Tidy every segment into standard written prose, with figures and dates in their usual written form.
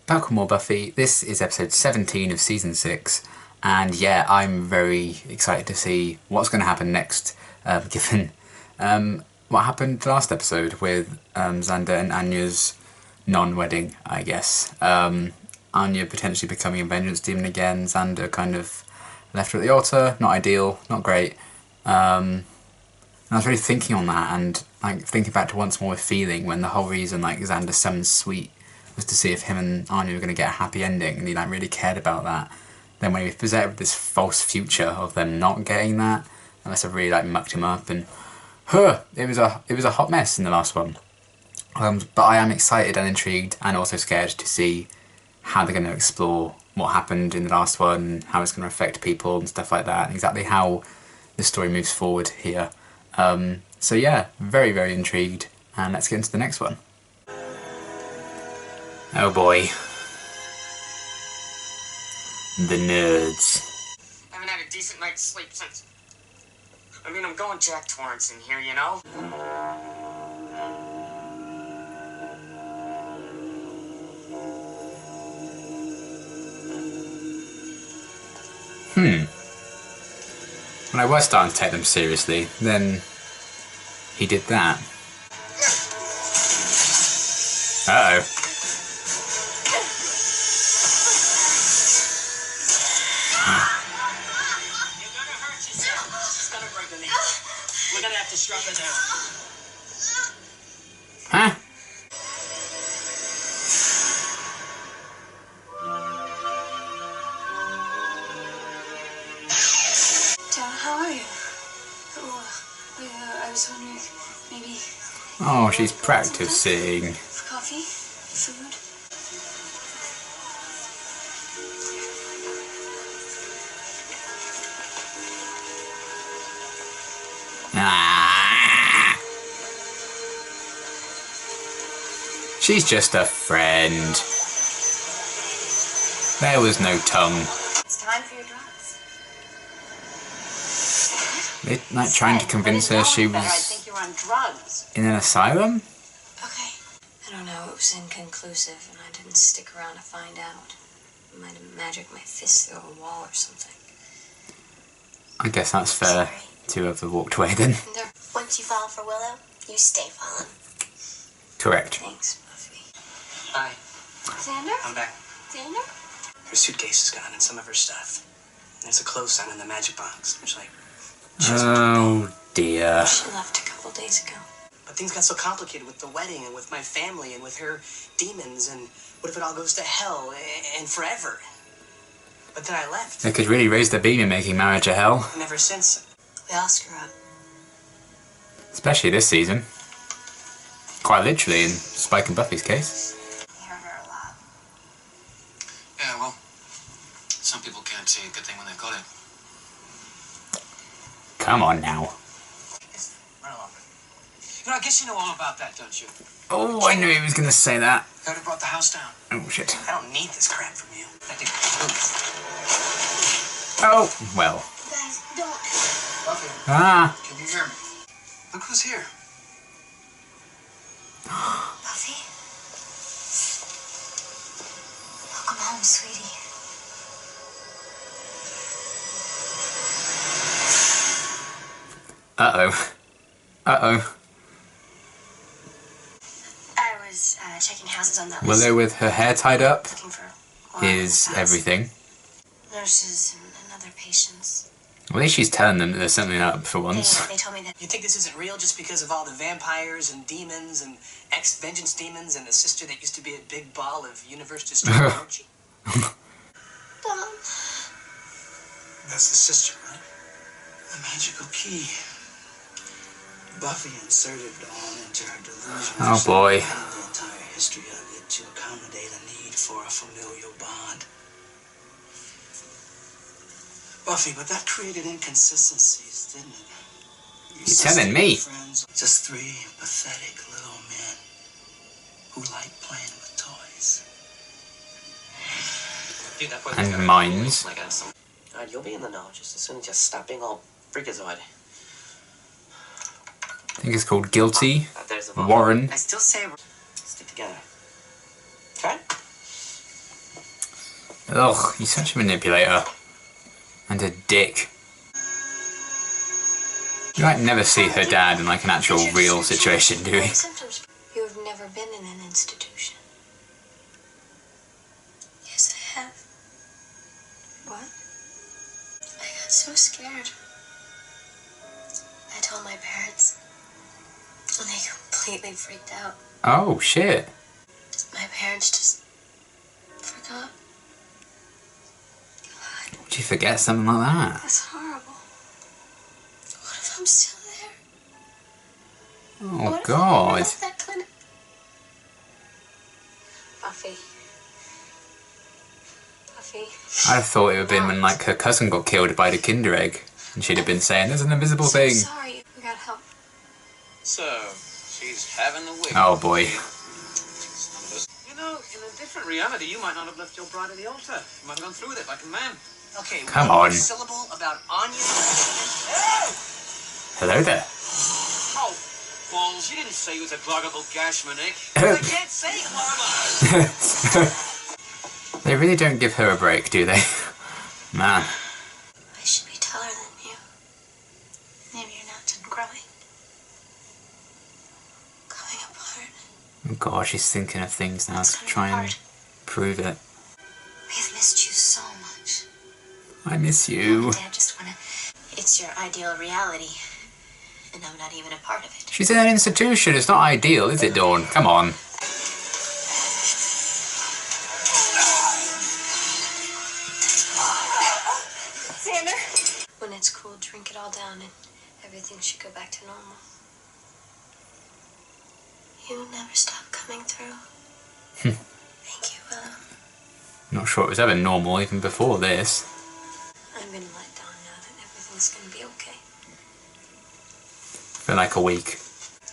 back with more Buffy. This is episode 17 of season 6, and yeah, I'm very excited to see what's going to happen next, given what happened last episode with Xander and Anya's non-wedding, I guess. Anya potentially becoming a vengeance demon again, Xander kind of left her at the altar, not ideal, not great. And I was really thinking on that, and like thinking back to Once More with Feeling, when the whole reason like Xander summoned Sweet was to see if him and Anya were going to get a happy ending, and he like really cared about that. Then when he was presented with this false future of them not getting that, that must have really like mucked him up, and it was a hot mess in the last one. But I am excited and intrigued and also scared to see how they're going to explore what happened in the last one, how it's going to affect people and stuff like that, and exactly how the story moves forward here. So yeah, very, very intrigued, and let's get into the next one. Oh boy. The nerds. I haven't had a decent night's sleep since... I mean, I'm going Jack Torrance in here, you know? When I was starting to take them seriously, then he did that. Uh-oh. You're gonna hurt yourself. She's gonna break the knee. We're gonna have to strap her down. Huh? How are you? I was wondering, maybe... Oh, she's practicing. Coffee? Food? Ah. She's just a friend. There was no tongue. It's time for your drugs. They're like trying to convince her she was I think you're on drugs. in an asylum? Okay. I don't know, it was inconclusive and I didn't stick around to find out. I might have magicked my fist through a wall or something. I guess that's fair to have walked away then. Once you fall for Willow, you stay falling. Correct. Thanks, Buffy. Hi. Xander? I'm back. Xander? Her suitcase is gone and some of her stuff. There's a close sign in the magic box. There's like... Oh dear. She left a couple days ago. But things got so complicated with the wedding and with my family and with her demons, and what if it all goes to hell and forever? But then I left. They could really raise the beam in making marriage a hell. And ever since... We all screw up. Especially this season. Quite literally in Spike and Buffy's case. We heard her a lot. Yeah, well, some people can't see a good thing when they've got it. Come on now. Run along. You know, I guess you know all about that, don't you? Oh, I knew he was going to say that. Heard who brought the house down. Oh shit. I don't need this crap from you. That didn't move. Oh, well. Guys, don't. Buffy, Ah. can you hear me? Look who's here. Buffy? Welcome home, sweetie. Uh-oh. Uh-oh. I was checking houses on that list. Willow with her hair tied up Looking for is everything. nurses and other patients. Well, at least she's telling them that there's something up for once. They told me that You think this isn't real just because of all the vampires and demons and ex-vengeance demons and the sister that used to be a big ball of universe-destroying energy? Mom. That's the sister, right? The magical key. Buffy inserted it all into her delusion. Oh boy. The entire history of it to accommodate a need for a familial bond. Buffy, but that created inconsistencies, didn't it? You're telling me. Friends, just three pathetic little men who like playing with toys. Dude, that boy And mines. Alright, you'll be in the know just as soon as you stop being all freakazoid. I think it's called Guilty. There's the Warren. I still say stick together. Okay? Ugh, he's such a manipulator. And a dick. You might never see her dad in like an actual real situation, do we? Symptoms. You have never been in an institution. Yes, I have. What? I got so scared. I told my parents, and they completely freaked out. Oh, shit. My parents just forgot. Would you forget something like that? That's horrible. What if I'm still there? Oh, What if I God. never left that clinic? Buffy. Buffy. I thought it would have been when like her cousin got killed by the Kinder Egg. And she'd have been saying, there's an invisible thing. Sorry, we got help. So, she's having the wig. Oh, boy. You know, in a different reality, you might not have left your bride at the altar. You might have gone through with it like a man. Okay, Come one more on. syllable about Anya. Hello there. Oh, balls, you didn't say you was a cloggable gashman, Nick. I can't say clogger. They really don't give her a break, do they? Man. I should be taller than you. Maybe you're not done growing. Coming apart. Oh, God, she's thinking of things now to try and prove it. We've missed you so much. I miss Mom you. and Dad just wanna... It's your ideal reality. And I'm not even a part of it. She's in an institution. It's not ideal, is it, Dawn? Come on. Xander. When it's cool, drink it all down and everything should go back to normal. You never stop coming through. Thank you, Willow. Not sure it was ever normal even before this. I'm gonna let Dawn know that everything's gonna be okay. For like a week.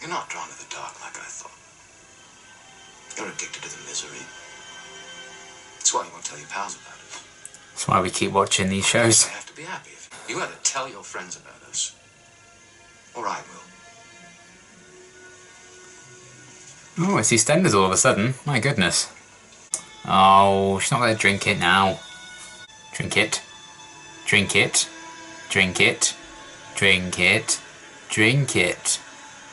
You're not drawn to the dark like I thought. You're addicted to the misery. That's why you won't tell your pals about it. That's why we keep watching these shows. You have to be happy. You gotta tell your friends about us. All right, Will. Oh, it's EastEnders all of a sudden. My goodness. Oh, she's not going to drink it now. Drink it. Drink it. Drink it. Drink it. Drink it.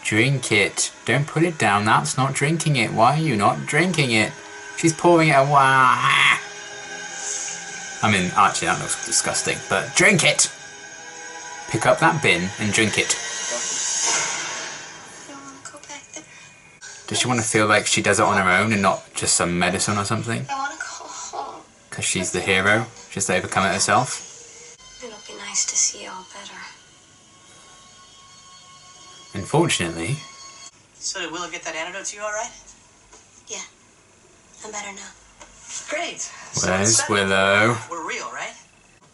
Drink it. Don't put it down. That's not drinking it. Why are you not drinking it? She's pouring it away. I mean, actually, that looks disgusting. But drink it. Pick up that bin and drink it. I don't want to go back there. Does she want to feel like she does it on her own and not just some medicine or something? I want to go home. Because she's the hero? Just to overcome it herself? It'll be nice to see you all better. Unfortunately, So did Willow get that antidote to you all right? Yeah. I'm better now. Great. So where's it's settled. Willow? We're real, right?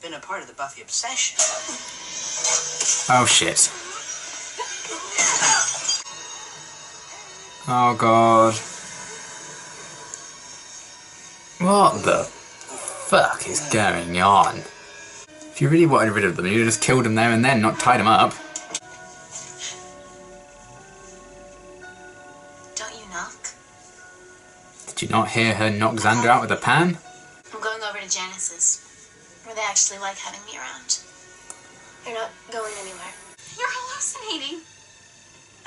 Been a part of the Buffy obsession. Oh shit. Oh god. What the fuck is going on? If you really wanted rid of them, you'd have just killed them there and then, not tied them up. Don't you knock? Did you not hear her knock Xander out with a pan? I'm going over to Janice's, where they actually like having me around. You're not going anywhere. You're hallucinating.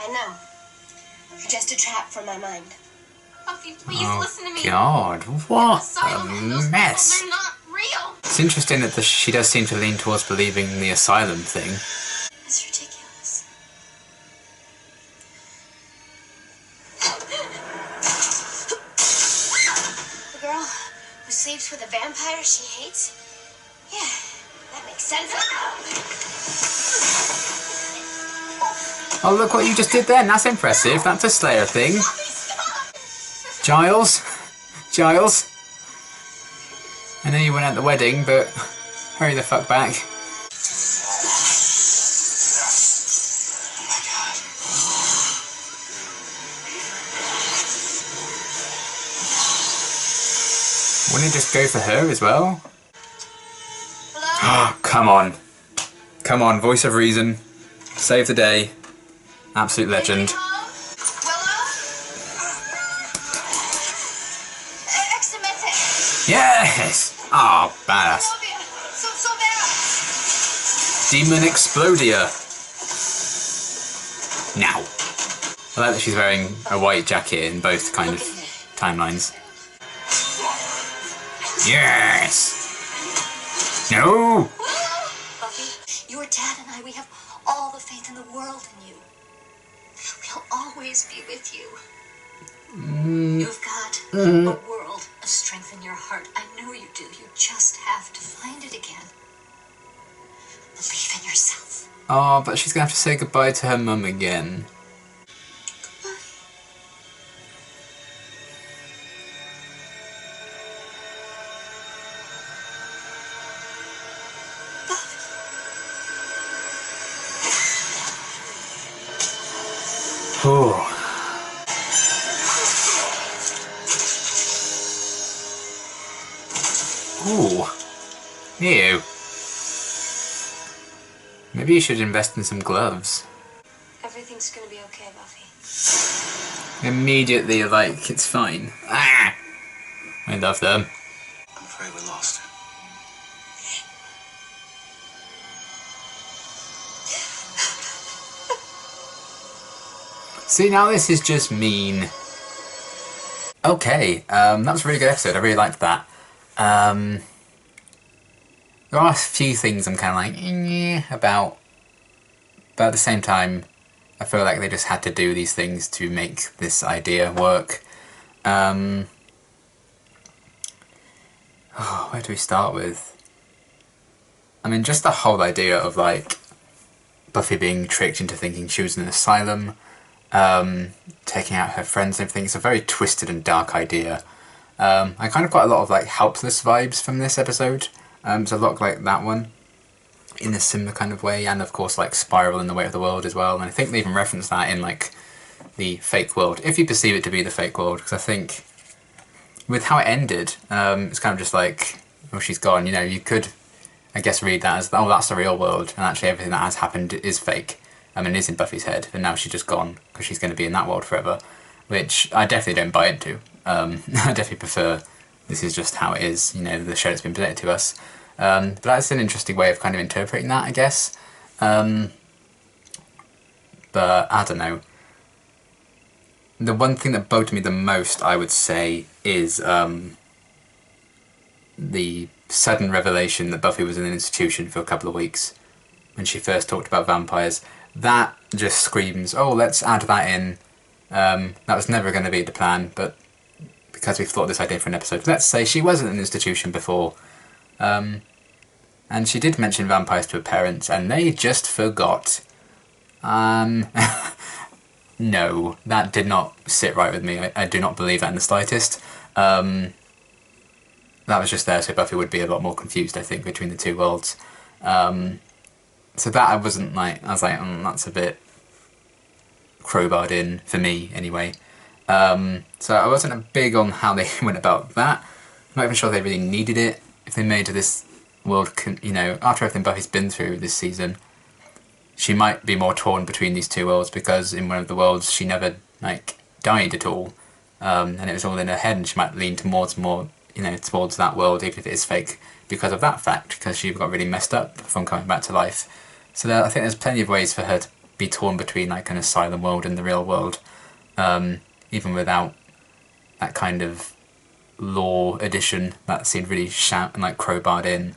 I know. You're just a trap for my mind. Buffy, please Oh listen to me. god, what Asylum and a those mess. people, they're not real. It's interesting that she does seem to lean towards believing the asylum thing. It's ridiculous. The girl who sleeps with a vampire she hates? Yeah, that makes sense. Oh, look what you just did then. That's impressive. That's a Slayer thing. Giles? Giles? I know you went at the wedding, but hurry the fuck back. Oh my god. Wouldn't it just go for her as well? Hello? Oh, come on. Come on, voice of reason. Save the day. Absolute legend. Willow? Examete. Yes! Ah, badass. Demon Explodia. Now. I like that she's wearing a white jacket in both kind of timelines. Yes! No! Buffy, your dad and I, we have all the faith in the world in you. We'll always be with you. You've got a world of strength in your heart. I know you do. You just have to find it again. Believe in yourself. Oh, but she's gonna have to say goodbye to her mum again. Oh. Ooh. Ew. Maybe you should invest in some gloves. Everything's gonna be okay, Buffy. Immediately you're like, it's fine. Ah! I love them. I'm afraid we lost her. See, now this is just mean. Okay, that was a really good episode. I really liked that. There are a few things I'm kind of like, about. But at the same time, I feel like they just had to do these things to make this idea work. Where do we start with? I mean, just the whole idea of, like, Buffy being tricked into thinking she was in an asylum. Taking out her friends and everything. It's a very twisted and dark idea. I kind of got a lot of like helpless vibes from this episode. It's a lot like that one in a similar kind of way, and of course like Spiral in the Way of the World as well. And I think they even reference that in like the fake world, if you perceive it to be the fake world, because I think with how it ended, it's kind of just like, well, she's gone. You know, you could, I guess, read that as, oh, that's the real world, and actually everything that has happened is fake. I mean, it is in Buffy's head, and now she's just gone because she's going to be in that world forever, which I definitely don't buy into. I definitely prefer this is just how it is, you know, the show that's been presented to us. But that's an interesting way of kind of interpreting that, I guess. But I don't know. The one thing that bugged me the most, I would say, is the sudden revelation that Buffy was in an institution for a couple of weeks when she first talked about vampires. That just screams, oh, let's add that in. That was never going to be the plan, but because we've thought this idea for an episode, let's say she was in an institution before. And she did mention vampires to her parents, and they just forgot. No, that did not sit right with me. I do not believe that in the slightest. That was just there so Buffy would be a lot more confused, I think, between the two worlds. So that I wasn't like, I was like, that's a bit crowbarred in, for me anyway. So I wasn't big on how they went about that. I'm not even sure they really needed it. If they made this world, you know, after everything Buffy's been through this season, she might be more torn between these two worlds, because in one of the worlds she never, like, died at all. And it was all in her head, and she might lean towards more, you know, towards that world, even if it is fake, because of that fact, because she got really messed up from coming back to life. So I think there's plenty of ways for her to be torn between like an asylum world and the real world, even without that kind of lore addition that seemed really like crowbarred in.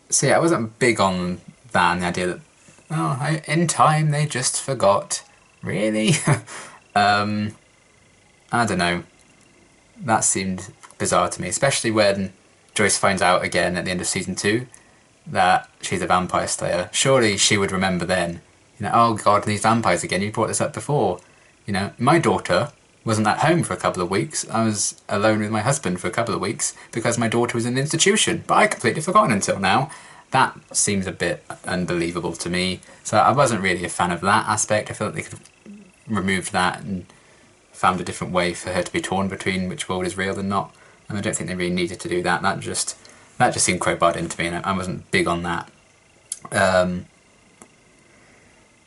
So yeah, I wasn't big on that and the idea that, oh, in time they just forgot. Really? I don't know. That seemed bizarre to me, especially when Joyce finds out again at the end of season 2 that she's a vampire slayer. Surely she would remember then, you know, oh god, these vampires again, you brought this up before. You know, my daughter wasn't at home for a couple of weeks. I was alone with my husband for a couple of weeks because my daughter was in an institution, but I completely forgotten until now. That seems a bit unbelievable to me. So I wasn't really a fan of that aspect. I feel like they could have removed that and found a different way for her to be torn between which world is real and not. And I don't think they really needed to do that. That just seemed crowbarred into me, and I wasn't big on that.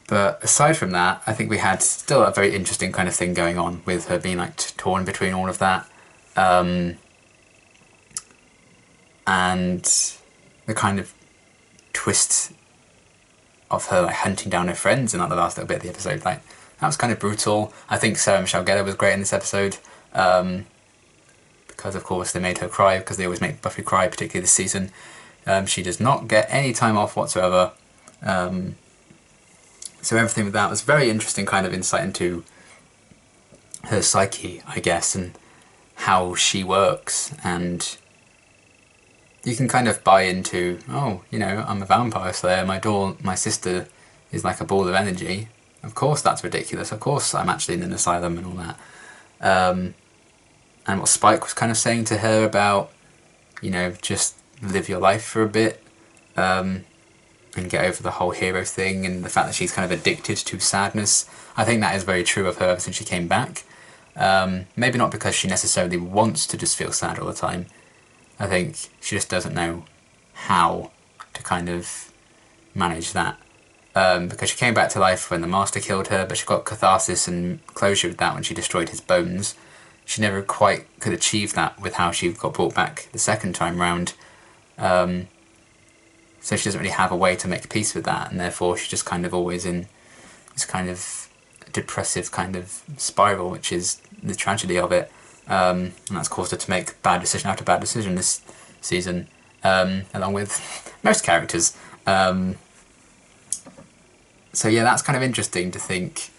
But aside from that, I think we had still a very interesting kind of thing going on with her being like torn between all of that. and the kind of twist of her like hunting down her friends in like the last little bit of the episode, like that was kind of brutal. I think Sarah Michelle Gellar was great in this episode, because of course they made her cry, because they always make Buffy cry, particularly this season. She does not get any time off whatsoever. So everything with that was very interesting kind of insight into her psyche, I guess, and how she works. And you can kind of buy into, oh, you know, I'm a vampire slayer, my sister is like a ball of energy. Of course that's ridiculous. Of course I'm actually in an asylum and all that. And what Spike was kind of saying to her about, you know, just live your life for a bit, and get over the whole hero thing, and the fact that she's kind of addicted to sadness. I think that is very true of her ever since she came back. Maybe not because she necessarily wants to just feel sad all the time. I think she just doesn't know how to kind of manage that. Because she came back to life when the Master killed her, but she got catharsis and closure with that when she destroyed his bones. She never quite could achieve that with how she got brought back the second time round. So she doesn't really have a way to make peace with that, and therefore she's just kind of always in this kind of depressive kind of spiral, which is the tragedy of it. And that's caused her to make bad decision after bad decision this season, along with most characters. So yeah, that's kind of interesting to think,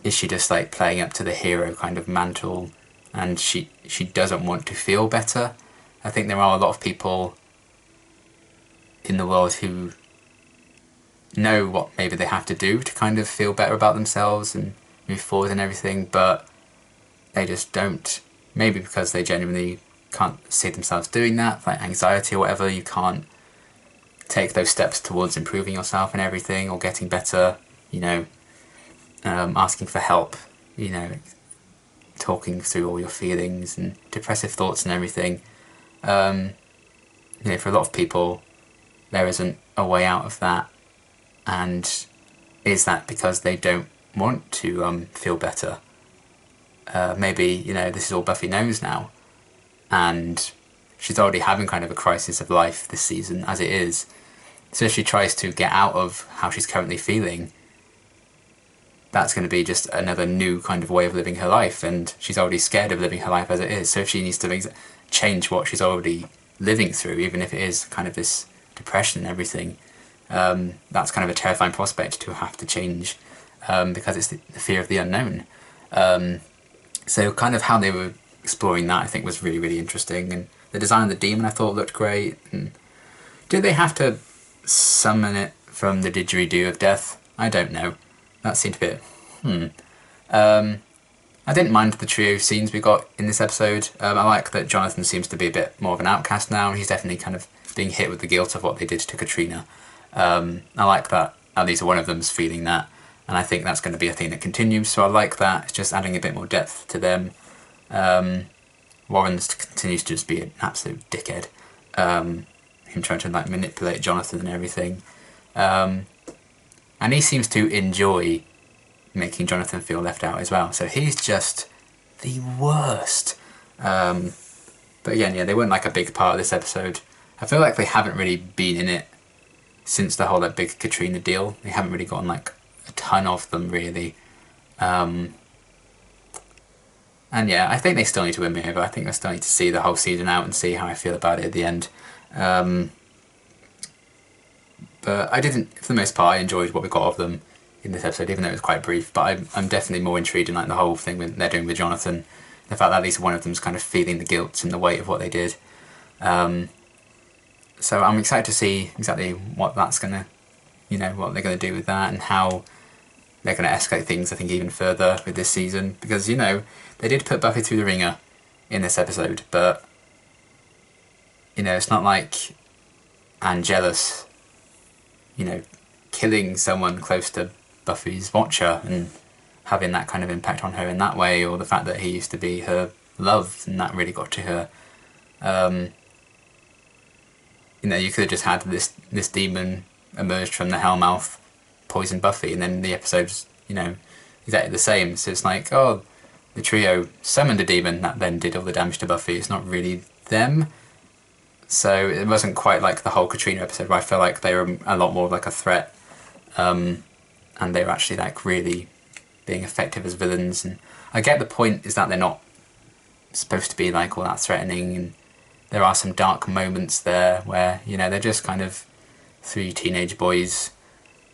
is she just like playing up to the hero kind of mantle, and she doesn't want to feel better? I think there are a lot of people in the world who know what maybe they have to do to kind of feel better about themselves and move forward and everything, but they just don't. Maybe because they genuinely can't see themselves doing that, like anxiety or whatever. You can't take those steps towards improving yourself and everything, or getting better, you know, asking for help, you know, talking through all your feelings and depressive thoughts and everything. You know, for a lot of people, there isn't a way out of that. And is that because they don't want to feel better? Maybe, you know, this is all Buffy knows now, and she's already having kind of a crisis of life this season as it is. So if she tries to get out of how she's currently feeling, that's going to be just another new kind of way of living her life, and she's already scared of living her life as it is. So if she needs to change what she's already living through, even if it is kind of this depression and everything, that's kind of a terrifying prospect to have to change, because it's the fear of the unknown. So kind of how they were exploring that, I think, was really, really interesting. And the design of the demon I thought looked great. And did they have to summon it from the didgeridoo of death? I don't know. That seemed a bit... I didn't mind the trio scenes we got in this episode. I like that Jonathan seems to be a bit more of an outcast now. He's definitely kind of being hit with the guilt of what they did to Katrina. I like that at least one of them's feeling that, and I think that's going to be a thing that continues, so I like that. It's just adding a bit more depth to them. Warren continues to just be an absolute dickhead. Him trying to like manipulate Jonathan and everything. And he seems to enjoy making Jonathan feel left out as well. So he's just the worst. But again, yeah, they weren't like a big part of this episode. I feel like they haven't really been in it since the whole like big Katrina deal. They haven't really gotten like a ton of them really. And yeah, I think they still need to win me over. I think I still need to see the whole season out and see how I feel about it at the end. But I didn't, for the most part, I enjoyed what we got of them in this episode, even though it was quite brief. But I'm definitely more intrigued in like the whole thing they're doing with Jonathan. The fact that at least one of them's kind of feeling the guilt and the weight of what they did. So I'm excited to see exactly what that's gonna, you know, what they're gonna do with that, and how they're gonna escalate things, I think, even further with this season. Because, you know, they did put Buffy through the ringer in this episode, but, you know, it's not like Angelus, you know, killing someone close to Buffy's watcher and having that kind of impact on her in that way, or the fact that he used to be her love and that really got to her. You know, you could have just had this demon emerged from the Hellmouth, poison Buffy, and then the episode's, you know, exactly the same. So it's like, oh, the trio summoned a demon that then did all the damage to Buffy. It's not really them. So it wasn't quite like the whole Katrina episode where I feel like they were a lot more of like a threat, and they were actually like really being effective as villains. And I get the point is that they're not supposed to be like all that threatening, and there are some dark moments there where, you know, they're just kind of 3 teenage boys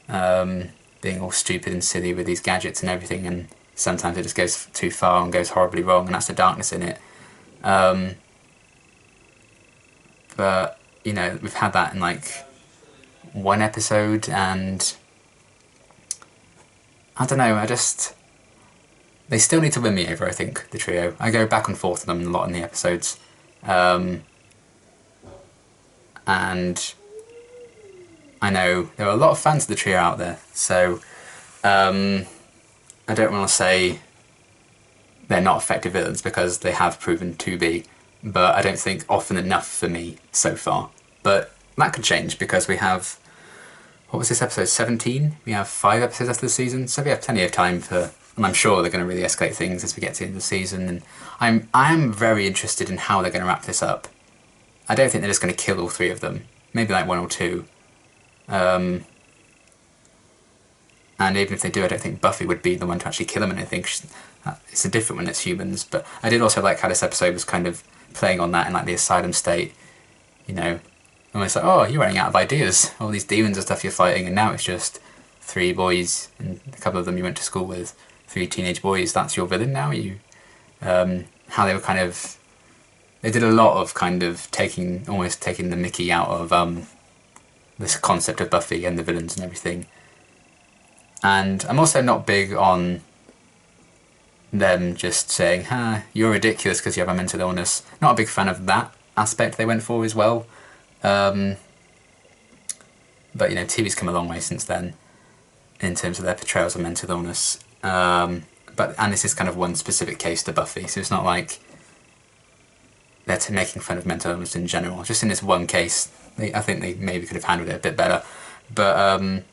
being all stupid and silly with these gadgets and everything, and sometimes it just goes too far and goes horribly wrong, and that's the darkness in it. But, you know, we've had that in like 1 episode, and I don't know, they still need to win me over, I think, the trio. I go back and forth with them a lot in the episodes. And I know there are a lot of fans of the trio out there, so I don't want to say they're not effective villains, because they have proven to be, but I don't think often enough for me so far. But that could change, because we have, what was this, episode 17? We have 5 episodes after the season, so we have plenty of time for, and I'm sure they're going to really escalate things as we get to the end of the season, and I'm very interested in how they're going to wrap this up. I don't think they're just going to kill all 3 of them, maybe like 1 or 2. And even if they do, I don't think Buffy would be the one to actually kill him, and I think it's a different when it's humans. But I did also like how this episode was kind of playing on that in like the asylum state, you know, almost like, oh, you're running out of ideas, all these demons and stuff you're fighting, and now it's just 3 boys, and a couple of them you went to school with, 3 teenage boys, that's your villain now? How they were kind of, they did a lot of kind of almost taking the mickey out of this concept of Buffy and the villains and everything. And I'm also not big on them just saying, you're ridiculous because you have a mental illness. Not a big fan of that aspect they went for as well. But, you know, TV's come a long way since then in terms of their portrayals of mental illness. And this is kind of one specific case to Buffy, so it's not like they're making fun of mental illness in general. Just in this one case, I think they maybe could have handled it a bit better. But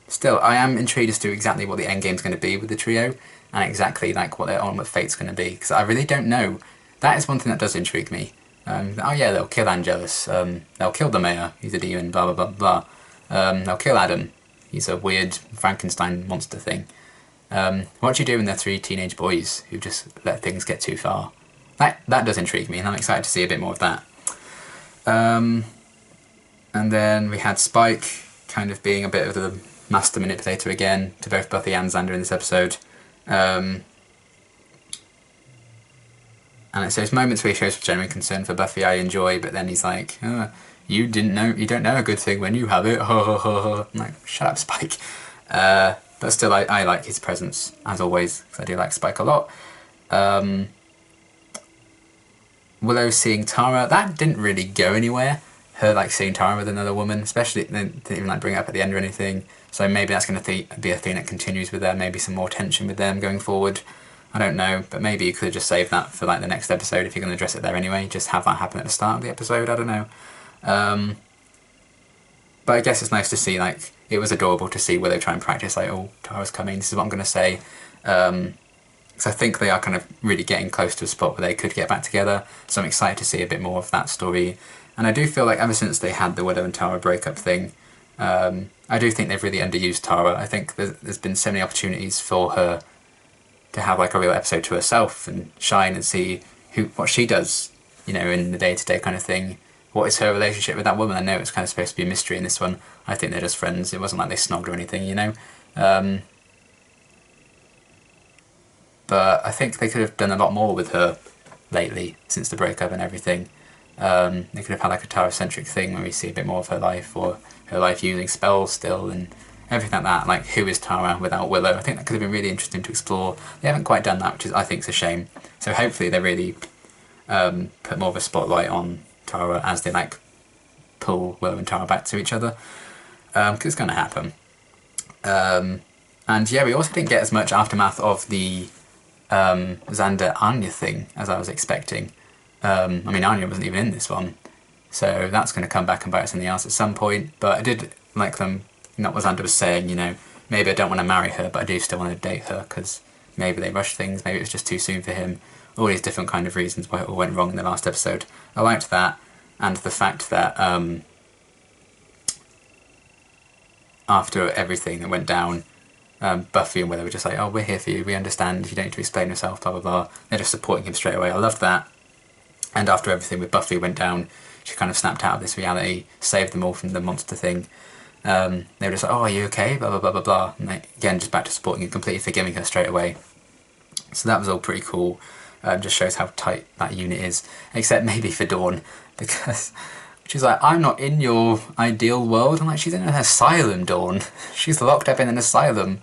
still, I am intrigued as to exactly what the end game's going to be with the trio, and exactly like what their onward fate's going to be, because I really don't know. That is one thing that does intrigue me. Oh yeah, they'll kill Angelus. They'll kill the mayor. He's a demon. Blah blah blah blah. They'll kill Adam. He's a weird Frankenstein monster thing. What do you do when they're 3 teenage boys who just let things get too far? That does intrigue me, and I'm excited to see a bit more of that. And then we had Spike kind of being a bit of the master manipulator again to both Buffy and Xander in this episode. And so it's moments where he shows genuine concern for Buffy I enjoy, but then he's like, you don't know a good thing when you have it. I'm like, shut up, Spike. But still, I like his presence, as always, because I do like Spike a lot. Willow seeing Tara, that didn't really go anywhere. Her like seeing Tara with another woman, especially, they didn't even like bring it up at the end or anything. So maybe that's going to be a thing that continues with them, maybe some more tension with them going forward. I don't know, but maybe you could have just saved that for like the next episode if you're going to address it there anyway. Just have that happen at the start of the episode, I don't know. But I guess it's nice to see, like, it was adorable to see Willow try and practice, like, oh, Tara's coming, this is what I'm going to say. So I think they are kind of really getting close to a spot where they could get back together. So I'm excited to see a bit more of that story. And I do feel like ever since they had the Willow and Tara breakup thing, I do think they've really underused Tara. I think there's been so many opportunities for her to have like a real episode to herself and shine and see what she does, you know, in the day-to-day kind of thing. What is her relationship with that woman? I know it's kind of supposed to be a mystery in this one. I think they're just friends. It wasn't like they snogged or anything, you know. But I think they could have done a lot more with her lately since the breakup and everything. They could have had like a Tara-centric thing where we see a bit more of her life, or her life using spells still and everything like that. Like, who is Tara without Willow? I think that could have been really interesting to explore. They haven't quite done that, which I think is a shame. So hopefully they really put more of a spotlight on Tara as they like pull Willow and Tara back to each other, because it's going to happen. And yeah, we also didn't get as much aftermath of the Xander Anya thing as I was expecting. I mean, Anya wasn't even in this one, so that's going to come back and bite us in the arse at some point. But I did like them, not what Xander was saying, you know, maybe I don't want to marry her, but I do still want to date her, because maybe they rushed things, maybe it was just too soon for him. All these different kind of reasons why it all went wrong in the last episode. I liked that. and the fact that after everything that went down, Buffy and Willow were just like, oh, we're here for you, we understand, you don't need to explain yourself, blah blah blah. They're just supporting him straight away. I loved that. And after everything with Buffy went down, she kind of snapped out of this reality, saved them all from the monster thing. They were just like, oh, are you okay, blah blah blah blah blah, and they, again, just back to supporting and completely forgiving her straight away. So that was all pretty cool. Just shows how tight that unit is, except maybe for Dawn, because she's like, I'm not in your ideal world. I'm like, she's in an asylum, Dawn. She's locked up in an asylum,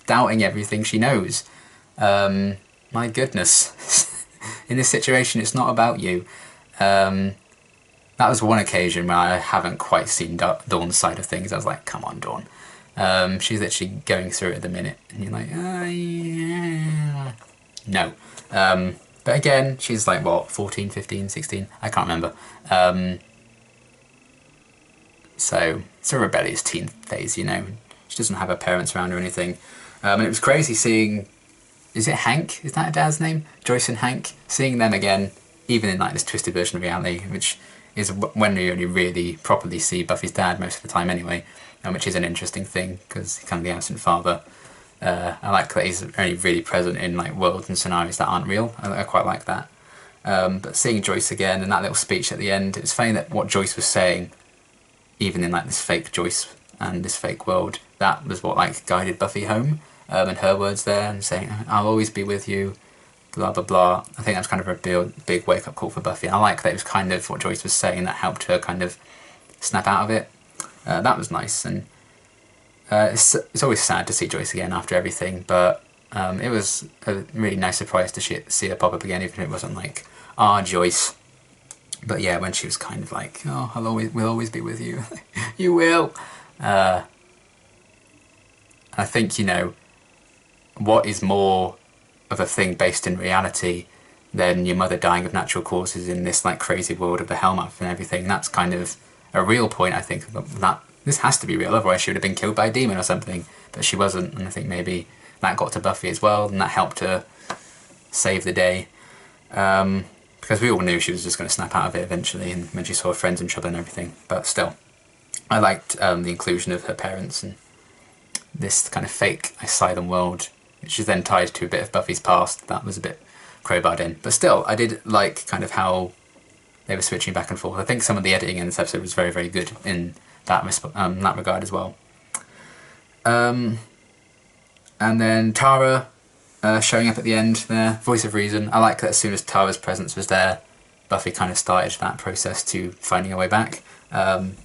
doubting everything she knows. My goodness. In this situation, it's not about you. That was one occasion where I haven't quite seen Dawn's side of things. I was like, come on, Dawn. She's literally going through it at the minute. And you're like, yeah. No. But again, she's like, what, 14, 15, 16? I can't remember. So it's a rebellious teen phase, you know. She doesn't have her parents around or anything. And it was crazy seeing, is it Hank? Is that her dad's name? Joyce and Hank? Seeing them again, even in like this twisted version of reality, which is when we only really properly see Buffy's dad most of the time anyway, which is an interesting thing because he's kind of the absent father. I like that he's only really present in like worlds and scenarios that aren't real. I quite like that. But seeing Joyce again and that little speech at the end, it was funny that what Joyce was saying, even in like this fake Joyce and this fake world, that was what like guided Buffy home. And her words there, and saying, I'll always be with you, blah blah blah. I think that was kind of a big wake up call for Buffy. And I like that it was kind of what Joyce was saying that helped her kind of snap out of it. That was nice. And it's always sad to see Joyce again after everything, but it was a really nice surprise to see her pop up again, even if it wasn't like, Joyce. But yeah, when she was kind of like, oh, we'll always be with you. You will. I think, you know, what is more of a thing based in reality than your mother dying of natural causes in this like crazy world of the Hellmouth and everything? That's kind of a real point, I think, that this has to be real, otherwise she would have been killed by a demon or something, but she wasn't, and I think maybe that got to Buffy as well, and that helped her save the day, because we all knew she was just going to snap out of it eventually, and when she saw her friends in trouble and everything. But still, I liked the inclusion of her parents and this kind of fake asylum world, which is then tied to a bit of Buffy's past. That was a bit crowbarred in, but still, I did like kind of how they were switching back and forth. I think some of the editing in this episode was very, very good in that regard as well. And then Tara showing up at the end there, voice of reason. I like that as soon as Tara's presence was there, Buffy kind of started that process to finding her way back,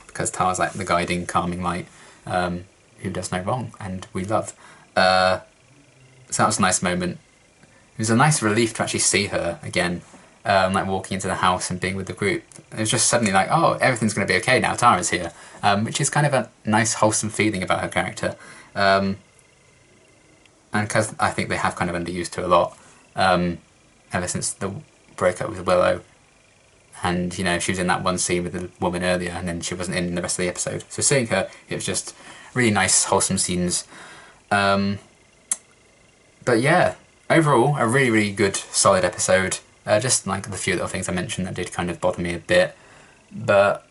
because Tara's like the guiding, calming light, who does no wrong, and we love. So that was a nice moment. It was a nice relief to actually see her again, like walking into the house and being with the group. It was just suddenly like, oh, everything's going to be okay now, Tara's here, which is kind of a nice wholesome feeling about her character. And because I think they have kind of underused her a lot, ever since the breakup with Willow. And, you know, she was in that one scene with the woman earlier, and then she wasn't in the rest of the episode. So seeing her, it was just really nice, wholesome scenes. But yeah, overall, a really, really good, solid episode. Just like the few little things I mentioned that did kind of bother me a bit. But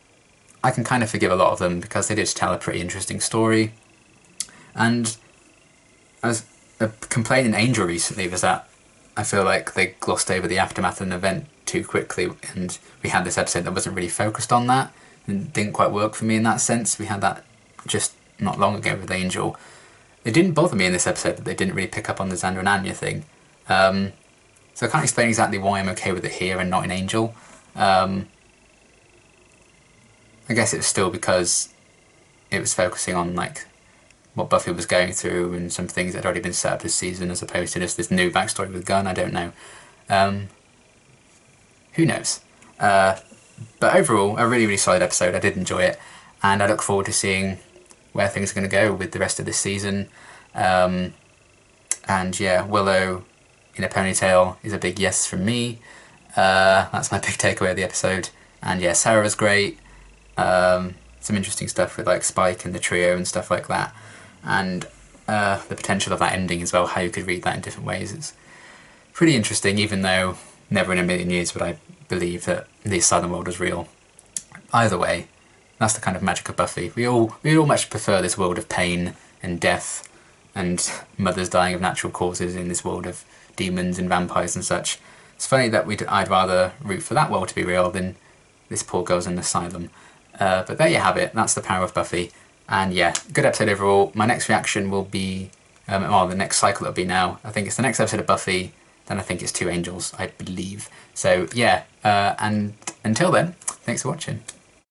I can kind of forgive a lot of them because they did tell a pretty interesting story. And I was complaining Angel recently was that I feel like they glossed over the aftermath of an event too quickly, and we had this episode that wasn't really focused on that, and didn't quite work for me in that sense. We had that just not long ago with Angel. It didn't bother me in this episode that they didn't really pick up on the Xander and Anya thing. So I can't explain exactly why I'm okay with it here and not in Angel. I guess it was still because it was focusing on like what Buffy was going through and some things that had already been set up this season, as opposed to just this new backstory with Gunn. I don't know. Who knows? But overall, a really, really solid episode. I did enjoy it, and I look forward to seeing where things are going to go with the rest of this season. And yeah, Willow in a ponytail is a big yes from me. That's my big takeaway of the episode. And yeah, Sarah was great. Some interesting stuff with like Spike and the trio and stuff like that. And the potential of that ending as well, how you could read that in different ways. It's pretty interesting, even though never in a million years would I believe that the Asylum world was real. either way, that's the kind of magic of Buffy. We all much prefer this world of pain and death and mothers dying of natural causes in this world of demons and vampires and such. It's funny that I'd rather root for that world to be real than this poor girl's in an asylum. But there you have it. That's the power of Buffy. And yeah, good episode overall. My next reaction will be, the next cycle it'll be now. I think it's the next episode of Buffy, then I think it's Two Angels, I believe. So yeah, and until then, thanks for watching.